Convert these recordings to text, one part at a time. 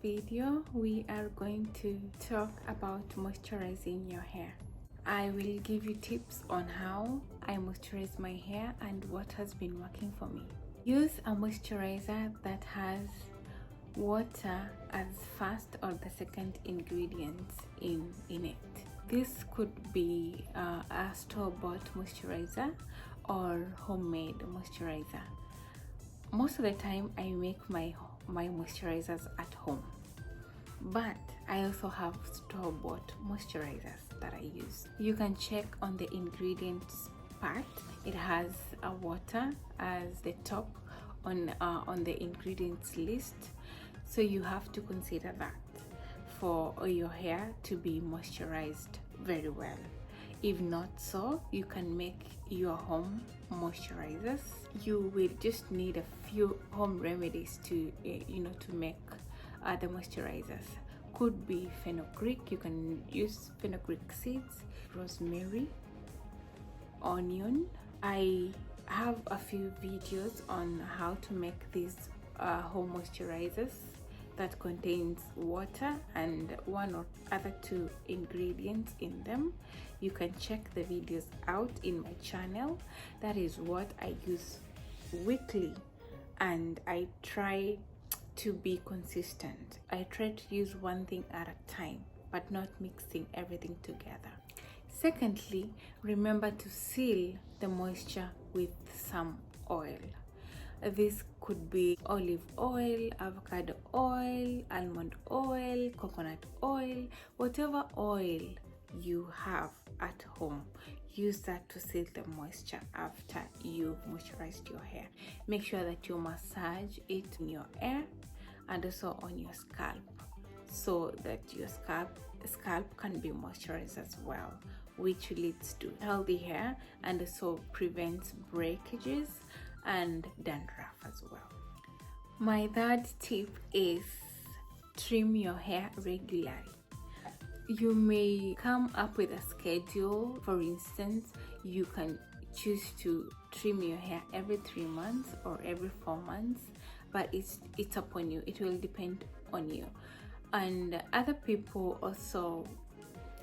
video we are going to talk about moisturizing your hair. I will give you tips on how I moisturize my hair and what has been working for me. Use a moisturizer that has water as first or the second ingredient in it. This could be a store-bought moisturizer or homemade moisturizer. Most of the time I make my moisturizers at home, but I also have store-bought moisturizers that I use. You can check on the ingredients part. It has a water as the top on the ingredients list, so you have to consider that for your hair to be moisturized very well. If not so, you can make your home moisturizers. You will just need a few home remedies to to make the moisturizers. Could be fenugreek. You can use fenugreek seeds, rosemary, onion. I have a few videos on how to make these home moisturizers that contains water and one or other two ingredients in them. You can check the videos out in my channel. That is what I use weekly, and I try to be consistent. I try to use one thing at a time, but not mixing everything together. Secondly, remember to seal the moisture with some oil. This could be olive oil, avocado oil, almond oil, coconut oil, whatever oil you have at home. Use that to seal the moisture after you moisturized your hair. Make sure that you massage it in your hair and also on your scalp, so that your scalp can be moisturized as well, which leads to healthy hair and also prevents breakages and dandruff as well. My third tip is trim your hair regularly. You may come up with a schedule. For instance, you can choose to trim your hair every 3 months or every 4 months, but it's upon you. It will depend on you. And other people also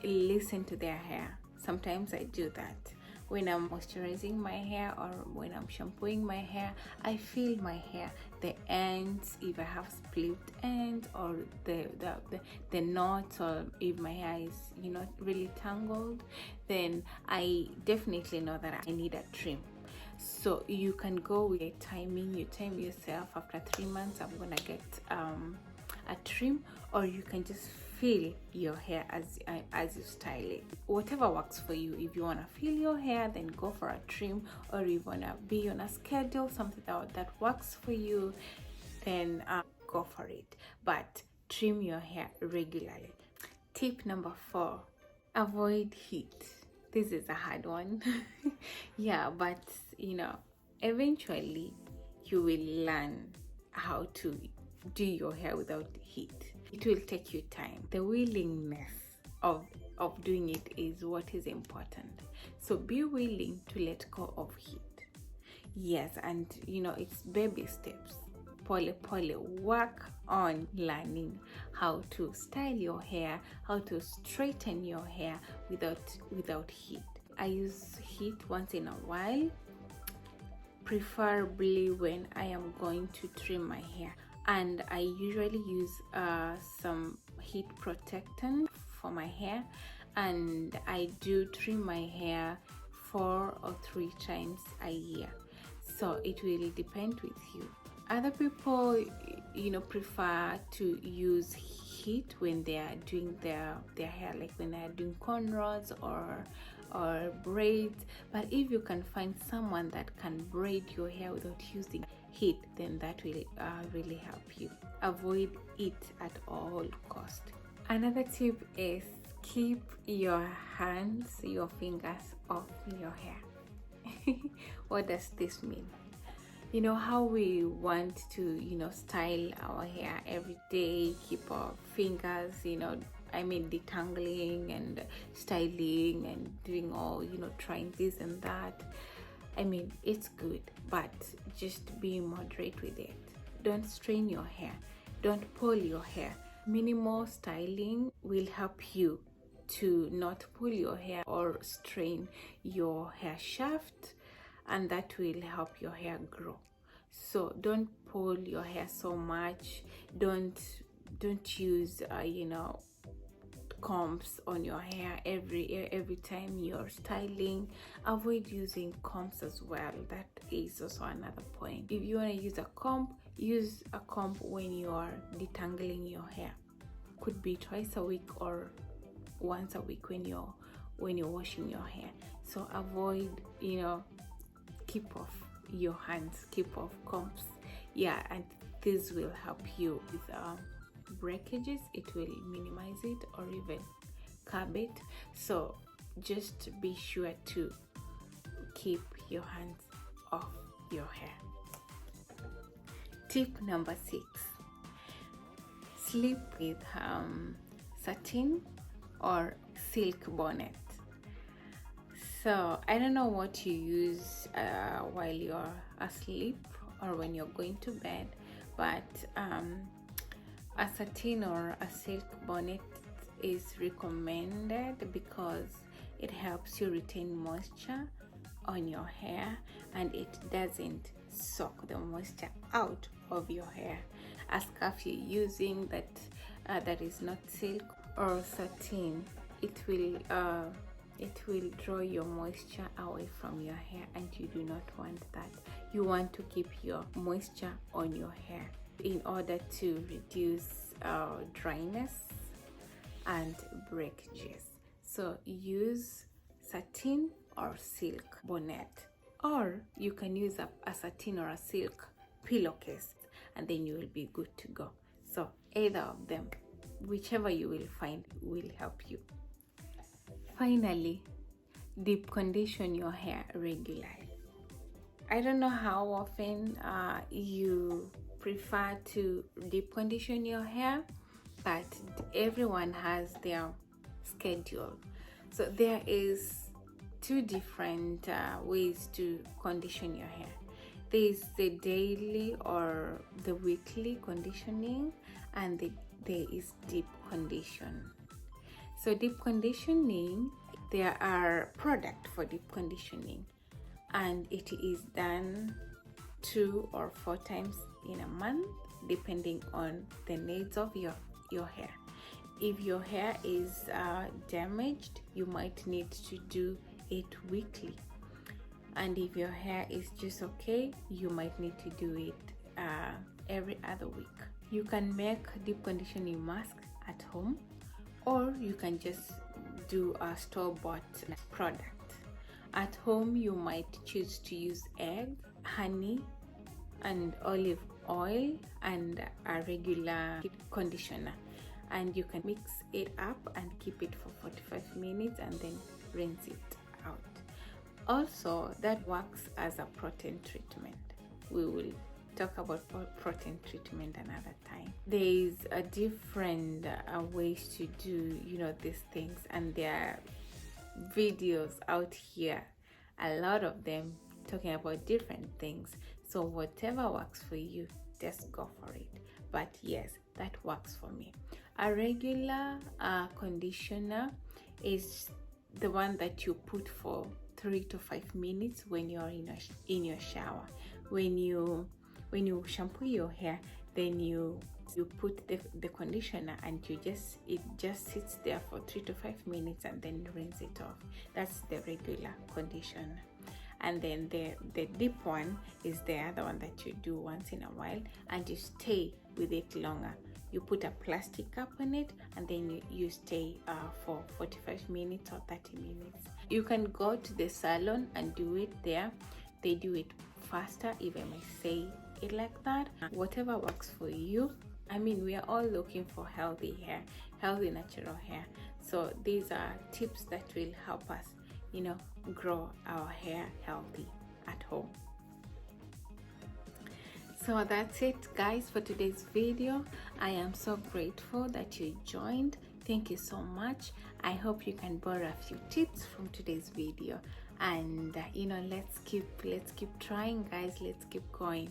listen to their hair. Sometimes I do that. When I'm moisturizing my hair or when I'm shampooing my hair, I feel my hair, the ends, if I have split ends, or the knots, or if my hair is really tangled, then I definitely know that I need a trim. So you can go with a timing. You time yourself, after 3 months I'm gonna get a trim, or you can just feel your hair as you style it. Whatever works for you. If you want to feel your hair, then go for a trim, or if you want to be on a schedule, something that works for you, then go for it. But trim your hair regularly. Tip number 4, avoid heat. This is a hard one. Yeah, but eventually you will learn how to do your hair without heat. It will take you time. The willingness of doing it is what is important. So be willing to let go of heat. Yes, and it's baby steps. Pole. Work on learning how to style your hair, how to straighten your hair without heat. I use heat once in a while, preferably when I am going to trim my hair. And I usually use some heat protectant for my hair, and I do trim my hair 4 or 3 times a year. So it will depend with you. Other people prefer to use heat when they are doing their hair, like when they are doing cornrows or braids. But if you can find someone that can braid your hair without using heat, then that will really help you. Avoid it at all cost. Another tip is keep your fingers off your hair. What does this mean? How we want to style our hair every day, keep our fingers detangling and styling and doing all trying this and that. It's good, but just be moderate with it. Don't strain your hair, don't pull your hair, Minimal styling will help you to not pull your hair or strain your hair shaft, and that will help your hair grow. So don't pull your hair so much. Don't use combs on your hair every time you're styling. Avoid using combs as well. That is also another point. If you want to use a comb when you are detangling your hair. Could be twice a week or once a week when you're washing your hair. So avoid, keep off your hands, keep off combs. Yeah, and this will help you with breakages. It will minimize it or even curb it. So just be sure to keep your hands off your hair. Tip number 6: sleep with satin or silk bonnet. So I don't know what you use while you're asleep or when you're going to bed, but a satin or a silk bonnet is recommended because it helps you retain moisture on your hair and it doesn't soak the moisture out of your hair. A scarf you're using that is not silk or satin, it will draw your moisture away from your hair, and you do not want that. You want to keep your moisture on your hair in order to reduce dryness and breakages. So use satin or silk bonnet, or you can use a satin or a silk pillowcase, and then you will be good to go. So either of them, whichever you will find, will help you. Finally, deep condition your hair regularly. I don't know how often you prefer to deep condition your hair, but everyone has their schedule. So there is 2 different ways to condition your hair. There is the daily or the weekly conditioning, and there is deep condition. So deep conditioning, there are products for deep conditioning, and it is done 2 or 4 times in a month depending on the needs of your hair. If your hair is damaged, you might need to do it weekly, and if your hair is just okay, you might need to do it every other week. You can make deep conditioning mask at home, or you can just do a store-bought product. At home, you might choose to use egg, honey, and olive oil, and a regular conditioner, and you can mix it up and keep it for 45 minutes and then rinse it out. Also, that works as a protein treatment. We will talk about protein treatment another time. There is a different ways to do these things, and there are videos out here, a lot of them, talking about different things. So whatever works for you, just go for it. But yes, that works for me. A regular conditioner is the one that you put for 3 to 5 minutes when you're in your shower. When you shampoo your hair, then you put the conditioner, and it just sits there for 3 to 5 minutes and then rinse it off. That's the regular conditioner. And then the deep one is the other one that you do once in a while, and you stay with it longer. You put a plastic cap on it, and then you stay for 45 minutes or 30 minutes. You can go to the salon and do it there. They do it faster, if I may say it like that. Whatever works for you. I mean, we are all looking for healthy hair, healthy natural hair. So these are tips that will help us, grow our hair healthy at home. So that's it, guys, for today's video. I am so grateful that you joined. Thank you so much. I hope you can borrow a few tips from today's video, and let's keep trying, guys. Let's keep going.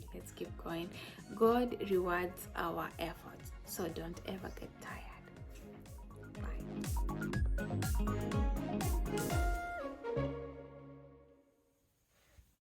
God rewards our efforts. so don't ever get tired.